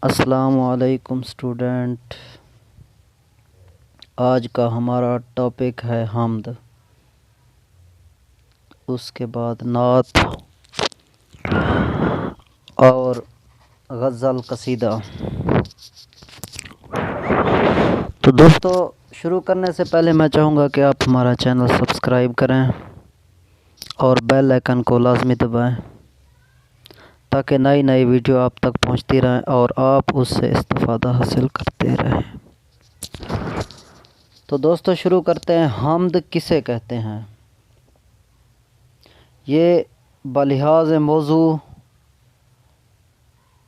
السلام علیکم اسٹوڈنٹ، آج کا ہمارا ٹاپک ہے حمد، اس کے بعد نعت اور غزل قصیدہ۔ تو دوستو، شروع کرنے سے پہلے میں چاہوں گا کہ آپ ہمارا چینل سبسکرائب کریں اور بیل آئیکن کو لازمی دبائیں تاکہ نئی ویڈیو آپ تک پہنچتی رہیں اور آپ اس سے استفادہ حاصل کرتے رہیں۔ تو دوستو شروع کرتے ہیں۔ حمد کسے کہتے ہیں؟ یہ بلحاظ موضوع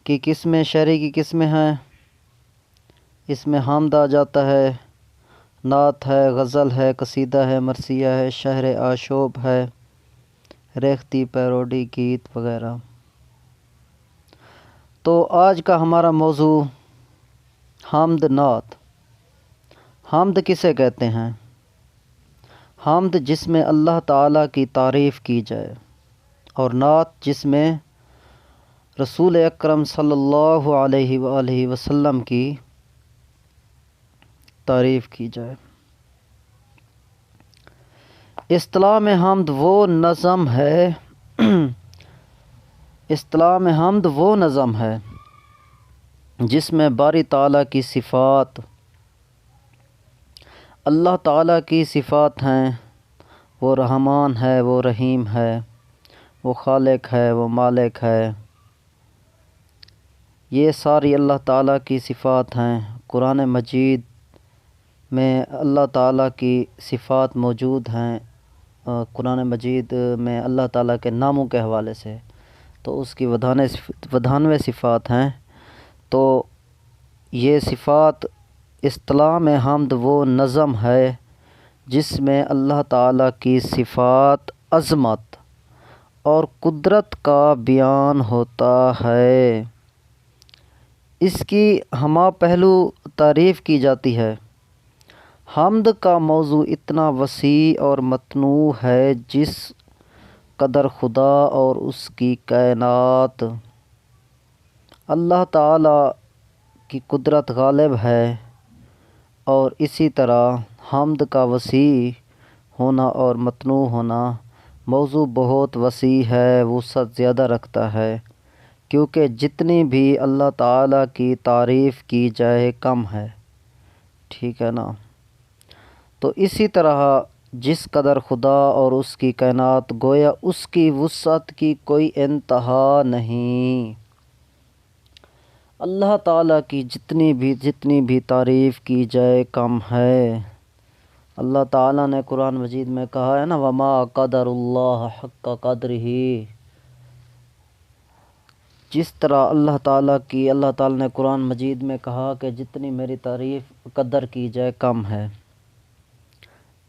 کی قسمیں، شعری کی قسمیں ہیں۔ اس میں حمد آ جاتا ہے، نعت ہے، غزل ہے، قصیدہ ہے، مرثیہ ہے، شعر آشوب ہے، ریختی، پیروڈی، گیت وغیرہ۔ تو آج کا ہمارا موضوع حمد، نعت۔ حمد کسے کہتے ہیں؟ حمد جس میں اللہ تعالیٰ کی تعریف کی جائے، اور نعت جس میں رسول اکرم صلی اللہ علیہ وآلہ وسلم کی تعریف کی جائے۔ اصطلاح میں حمد وہ نظم ہے جس میں باری تعالیٰ کی صفات، اللہ تعالیٰ کی صفات ہیں۔ وہ رحمان ہے، وہ رحیم ہے، وہ خالق ہے، وہ مالک ہے، یہ ساری اللہ تعالیٰ کی صفات ہیں۔ قرآن مجید میں اللہ تعالیٰ کی صفات موجود ہیں۔ قرآن مجید میں اللہ تعالیٰ کے ناموں کے حوالے سے تو اس کی 92 صفات ہیں۔ تو یہ صفات، اصطلاح میں حمد وہ نظم ہے جس میں اللہ تعالیٰ کی صفات، عظمت اور قدرت کا بیان ہوتا ہے۔ اس کی ہمہ پہلو تعریف کی جاتی ہے۔ حمد کا موضوع اتنا وسیع اور متنوع ہے جس قدر خدا اور اس کی کائنات، اللہ تعالیٰ کی قدرت غالب ہے، اور اسی طرح حمد کا وسیع ہونا اور متنوع ہونا، موضوع بہت وسیع ہے، وسعت زیادہ رکھتا ہے، کیونکہ جتنی بھی اللہ تعالیٰ کی تعریف کی جائے کم ہے۔ ٹھیک ہے نا؟ تو اسی طرح جس قدر خدا اور اس کی کائنات، گویا اس کی وسعت کی کوئی انتہا نہیں۔ اللہ تعالیٰ کی جتنی بھی تعریف کی جائے کم ہے۔ اللہ تعالیٰ نے قرآن مجید میں کہا ہے نا، وَمَا قَدَرُ اللَّهَ حَقَّ قَدْرِهِ۔ جس طرح اللہ تعالیٰ نے قرآن مجید میں کہا کہ جتنی میری تعریف قدر کی جائے کم ہے،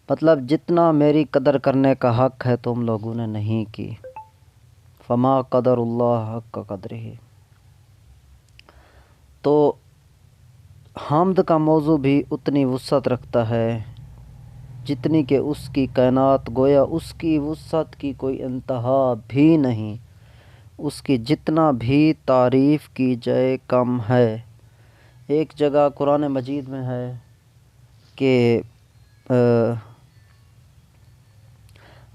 مطلب جتنا میری قدر کرنے کا حق ہے تم لوگوں نے نہیں کی۔ فما قدر اللہ حق قدرہ۔ تو حمد کا موضوع بھی اتنی وسعت رکھتا ہے جتنی کہ اس کی کائنات، گویا اس کی وسعت کی کوئی انتہا بھی نہیں، اس کی جتنا بھی تعریف کی جائے کم ہے۔ ایک جگہ قرآن مجید میں ہے کہ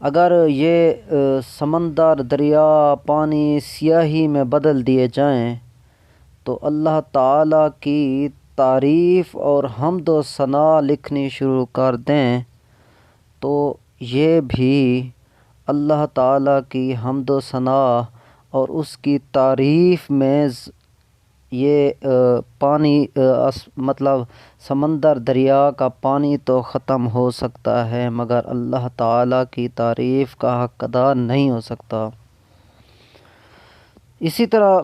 اگر یہ سمندر، دریا، پانی سیاہی میں بدل دیے جائیں تو اللہ تعالیٰ کی تعریف اور حمد و ثنا لکھنی شروع کر دیں تو یہ بھی اللہ تعالیٰ کی حمد و ثنا اور اس کی تعریف میں یہ پانی، مطلب سمندر، دریا کا پانی تو ختم ہو سکتا ہے مگر اللہ تعالیٰ کی تعریف کا حق ادا نہیں ہو سکتا۔ اسی طرح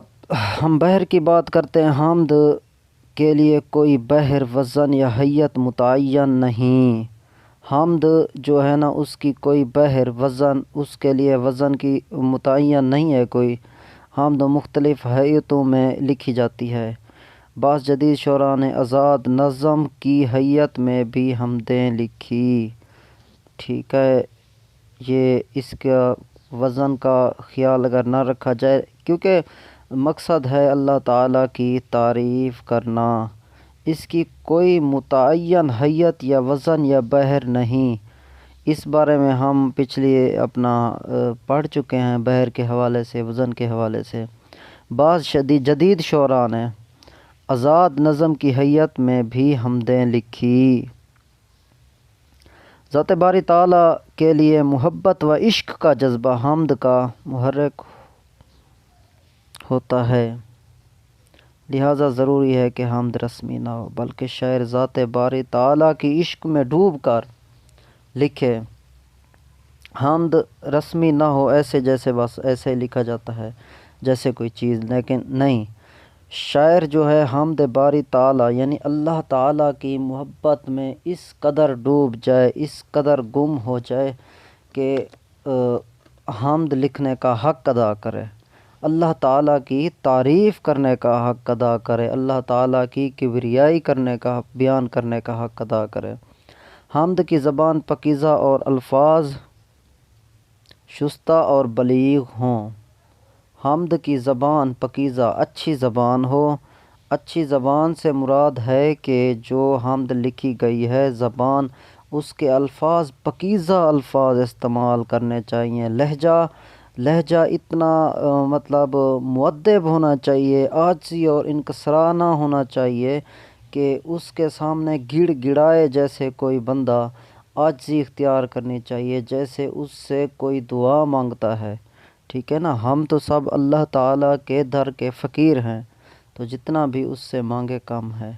ہم بحر کی بات کرتے ہیں۔ حمد کے لیے کوئی بحر، وزن یا حیت متعین نہیں۔ حمد جو ہے نا، اس کی کوئی بحر، وزن، اس کے لیے وزن کی متعین نہیں ہے کوئی۔ حمد مختلف حیتوں میں لکھی جاتی ہے۔ بعض جدید شعراء نے آزاد نظم کی حیت میں بھی حمدیں لکھی۔ ٹھیک ہے، یہ اس کا وزن کا خیال اگر نہ رکھا جائے، کیونکہ مقصد ہے اللہ تعالیٰ کی تعریف کرنا، اس کی کوئی متعین حیت یا وزن یا بحر نہیں۔ اس بارے میں ہم پچھلی پڑھ چکے ہیں، بحر کے حوالے سے، وزن کے حوالے سے۔ بعض جدید شعراء نے آزاد نظم کی حیت میں بھی حمدیں لکھی۔ ذات باری تعالیٰ کے لیے محبت و عشق کا جذبہ حمد کا محرک ہوتا ہے، لہٰذا ضروری ہے کہ حمد رسمی نہ ہو، بلکہ شاعر ذات باری تعالیٰ کی عشق میں ڈوب کر لکھے۔ حمد رسمی نہ ہو ایسے جیسے بس ایسے لکھا جاتا ہے جیسے کوئی چیز، لیکن نہیں، شاعر جو ہے حمد باری تعالیٰ یعنی اللہ تعالیٰ کی محبت میں اس قدر ڈوب جائے، اس قدر گم ہو جائے کہ حمد لکھنے کا حق ادا کرے، اللہ تعالیٰ کی تعریف کرنے کا حق ادا کرے، اللہ تعالیٰ کی کبریائی کرنے کا، بیان کرنے کا حق ادا کرے۔ حمد کی زبان پاکیزہ اور الفاظ شستہ اور بلیغ ہوں۔ حمد کی زبان پاکیزہ، اچھی زبان ہو۔ اچھی زبان سے مراد ہے کہ جو حمد لکھی گئی ہے زبان، اس کے الفاظ پاکیزہ الفاظ استعمال کرنے چاہیے، لہجہ اتنا مؤدب ہونا چاہیے، عاجزی اور انکسارانہ ہونا چاہیے کہ اس کے سامنے گڑ گڑائے جیسے کوئی بندہ، عاجزی اختیار کرنی چاہیے جیسے اس سے کوئی دعا مانگتا ہے، ٹھیک ہے نا۔ ہم تو سب اللہ تعالیٰ کے در کے فقیر ہیں، تو جتنا بھی اس سے مانگے کم ہے۔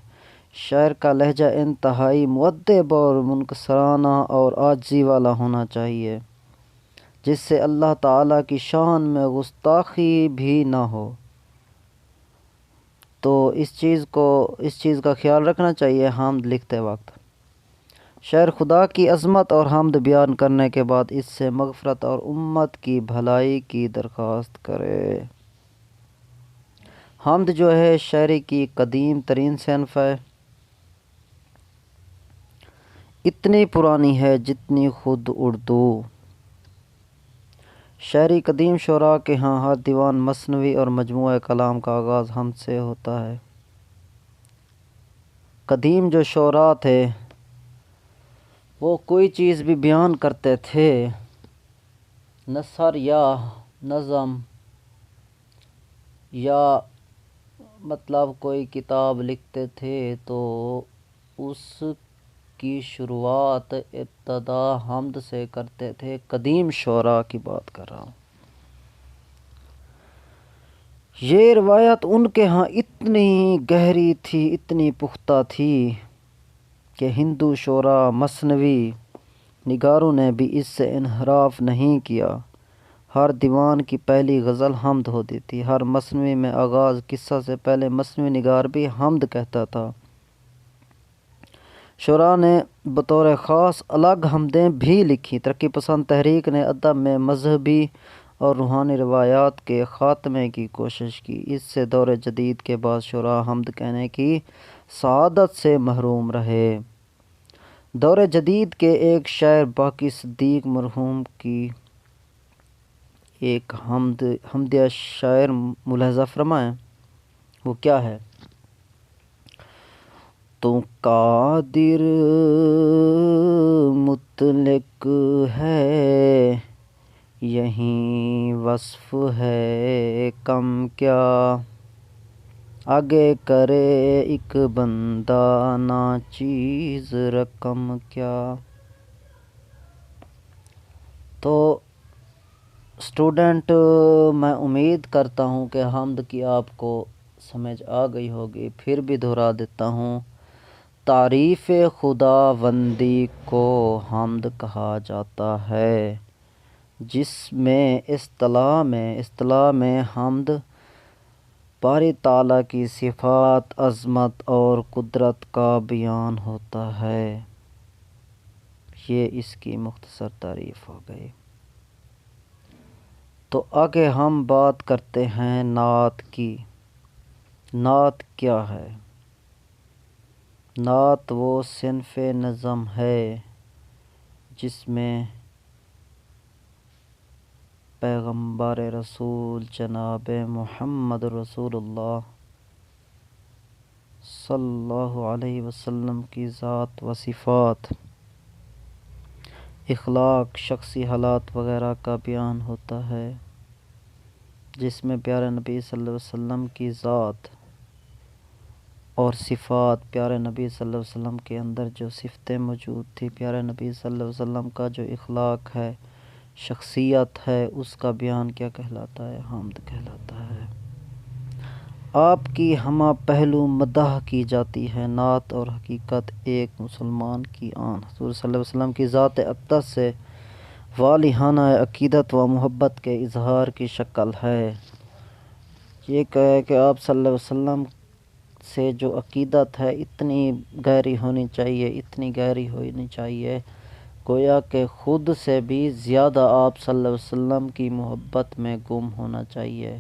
شاعر کا لہجہ انتہائی مؤدب اور منکسرانہ اور عاجزی والا ہونا چاہیے، جس سے اللہ تعالیٰ کی شان میں گستاخی بھی نہ ہو۔ تو اس چیز کا خیال رکھنا چاہیے حمد لکھتے وقت۔ شاعر خدا کی عظمت اور حمد بیان کرنے کے بعد اس سے مغفرت اور امت کی بھلائی کی درخواست کرے۔ حمد جو ہے شاعری کی قدیم ترین صنف ہے، اتنی پرانی ہے جتنی خود اردو۔ شاعری قدیم شعراء کے ہاں ہر دیوان مثنوی اور مجموعہ کلام کا آغاز حمد سے ہوتا ہے۔ قدیم جو شعراء تھے وہ کوئی چیز بھی بیان کرتے تھے، نثر یا نظم یا کوئی کتاب لکھتے تھے تو اس کی شروعات ابتدا حمد سے کرتے تھے۔ قدیم شعراء کی بات کر رہا ہوں۔ یہ روایت ان کے ہاں اتنی گہری تھی، اتنی پختہ تھی کہ ہندو شعراء، مثنوی نگاروں نے بھی اس سے انحراف نہیں کیا۔ ہر دیوان کی پہلی غزل حمد ہوتی تھی، ہر مثنوی میں آغاز قصہ سے پہلے مثنوی نگار بھی حمد کہتا تھا۔ شعراء نے بطور خاص الگ حمدیں بھی لکھی۔ ترقی پسند تحریک نے ادب میں مذہبی اور روحانی روایات کے خاتمے کی کوشش کی، اس سے دور جدید کے بعض شعراء حمد کہنے کی سعادت سے محروم رہے۔ دور جدید کے ایک شاعر باقی صدیق مرحوم کی ایک حمدیہ شاعر ملاحظہ فرمائیں، وہ کیا ہے؟ تو قادر مطلق ہے یہیں وصف ہے کم کیا، آگے کرے ایک بندہ ناچیز رقم کیا۔ تو اسٹوڈنٹ، میں امید کرتا ہوں کہ حمد کی آپ کو سمجھ آ گئی ہوگی، پھر بھی دہرا دیتا ہوں۔ تعریف خداوندی کو حمد کہا جاتا ہے، جس میں اصطلاح میں حمد باری تعالیٰ کی صفات، عظمت اور قدرت کا بیان ہوتا ہے۔ یہ اس کی مختصر تعریف ہو گئی۔ تو آگے ہم بات کرتے ہیں نعت کی۔ نعت کیا ہے؟ نعت وہ صنف نظم ہے جس میں پیغمبر رسول جناب محمد رسول اللہ صلی اللہ علیہ وسلم کی ذات و صفات، اخلاق، شخصی حالات وغیرہ کا بیان ہوتا ہے، جس میں پیارے نبی صلی اللہ علیہ وسلم کی ذات اور صفات، پیارے نبی صلی اللہ علیہ وسلم کے اندر جو صفتیں موجود تھی، پیارے نبی صلی اللہ علیہ وسلم کا جو اخلاق ہے، شخصیت ہے، اس کا بیان کیا کہلاتا ہے؟ حمد کہلاتا ہے۔ آپ کی ہمہ پہلو مدح کی جاتی ہے، نعت اور حقیقت ایک مسلمان کی آن۔ حضور صلی اللہ علیہ وسلم کی ذات اقدس سے والہانہ عقیدت و محبت کے اظہار کی شکل ہے۔ یہ کہے کہ آپ صلی اللہ علیہ وسلم سے جو عقیدت ہے اتنی گہری ہونی چاہیے، اتنی گہری ہونی چاہیے، گویا کہ خود سے بھی زیادہ آپ صلی اللہ علیہ وسلم کی محبت میں گم ہونا چاہیے،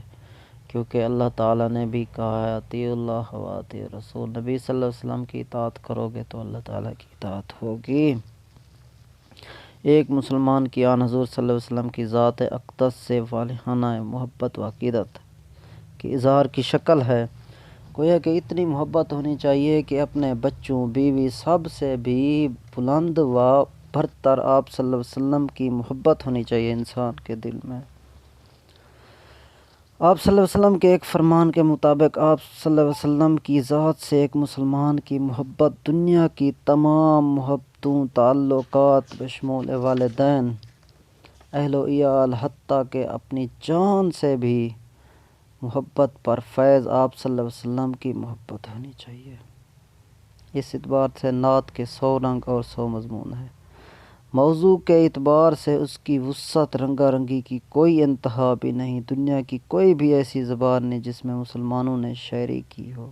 کیونکہ اللہ تعالیٰ نے بھی کہا ہے اطیعوا اللہ و اطیعوا الرسول، نبی صلی اللہ علیہ وسلم کی اطاعت کرو گے تو اللہ تعالیٰ کی اطاعت ہوگی۔ ایک مسلمان کی آن حضور صلی اللہ علیہ وسلم کی ذات اقدس سے والہانہ محبت و عقیدت کی اظہار کی شکل ہے، گویا کہ اتنی محبت ہونی چاہیے کہ اپنے بچوں، بیوی، سب سے بھی بلند و برتر آپ صلی اللہ علیہ وسلم کی محبت ہونی چاہیے انسان کے دل میں۔ آپ صلی اللہ علیہ وسلم کے ایک فرمان کے مطابق آپ صلی اللہ علیہ وسلم کی ذات سے ایک مسلمان کی محبت دنیا کی تمام محبتوں، تعلقات بشمول والدین، اہل و عیال، حتیٰ کہ اپنی جان سے بھی محبت پر فیض آپ صلی اللہ علیہ وسلم کی محبت ہونی چاہیے۔ اس اعتبار سے نعت کے 100 رنگ اور 100 مضمون ہیں۔ موضوع کے اعتبار سے اس کی وسعت، رنگا رنگی کی کوئی انتہا بھی نہیں۔ دنیا کی کوئی بھی ایسی زبان نہیں جس میں مسلمانوں نے شاعری کی ہو۔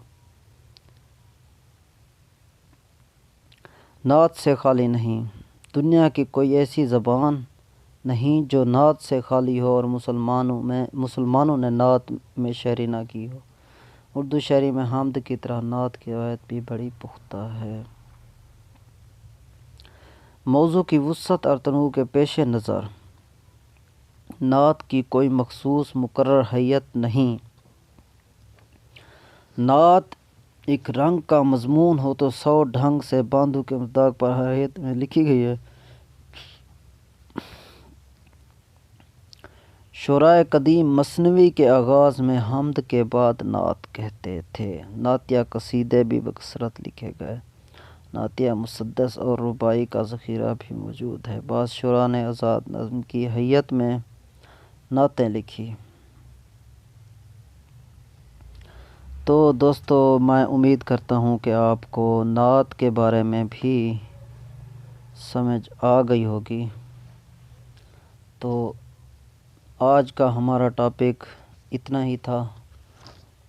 نعت سے خالی نہیں، دنیا کی کوئی ایسی زبان نہیں جو نعت سے خالی ہو اور مسلمانوں نے نعت میں شاعری نہ کی ہو۔ اردو شاعری میں حمد کی طرح نعت کی روایت بھی بڑی پختہ ہے۔ موضوع کی وسعت اور تنوع کے پیش نظر نعت کی کوئی مخصوص مقرر حیت نہیں۔ نعت ایک رنگ کا مضمون ہو تو 100 ڈھنگ سے باندھو کے مصداق پر حیت میں لکھی گئی ہے۔ شعرائے قدیم مثنوی کے آغاز میں حمد کے بعد نعت کہتے تھے۔ نعتیہ قصیدے بھی بکثرت لکھے گئے۔ نعتیہ مسدس اور رباعی کا ذخیرہ بھی موجود ہے۔ بعض شعراء نے آزاد نظم کی حیت میں نعتیں لکھی۔ تو دوستو، میں امید کرتا ہوں کہ آپ کو نعت کے بارے میں بھی سمجھ آ گئی ہوگی۔ تو آج کا ہمارا ٹاپک اتنا ہی تھا۔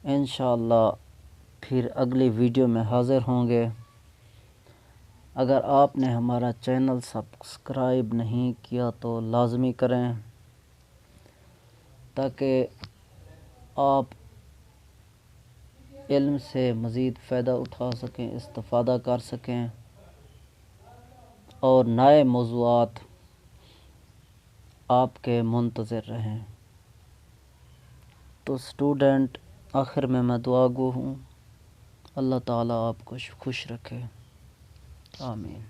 انشاءاللہ پھر اگلی ویڈیو میں حاضر ہوں گے۔ اگر آپ نے ہمارا چینل سبسکرائب نہیں کیا تو لازمی کریں، تاکہ آپ علم سے مزید فائدہ اٹھا سکیں، استفادہ کر سکیں اور نئے موضوعات آپ کے منتظر رہیں۔ تو اسٹوڈنٹ، آخر میں دعا گو ہوں، اللہ تعالیٰ آپ کو خوش رکھے، آمین۔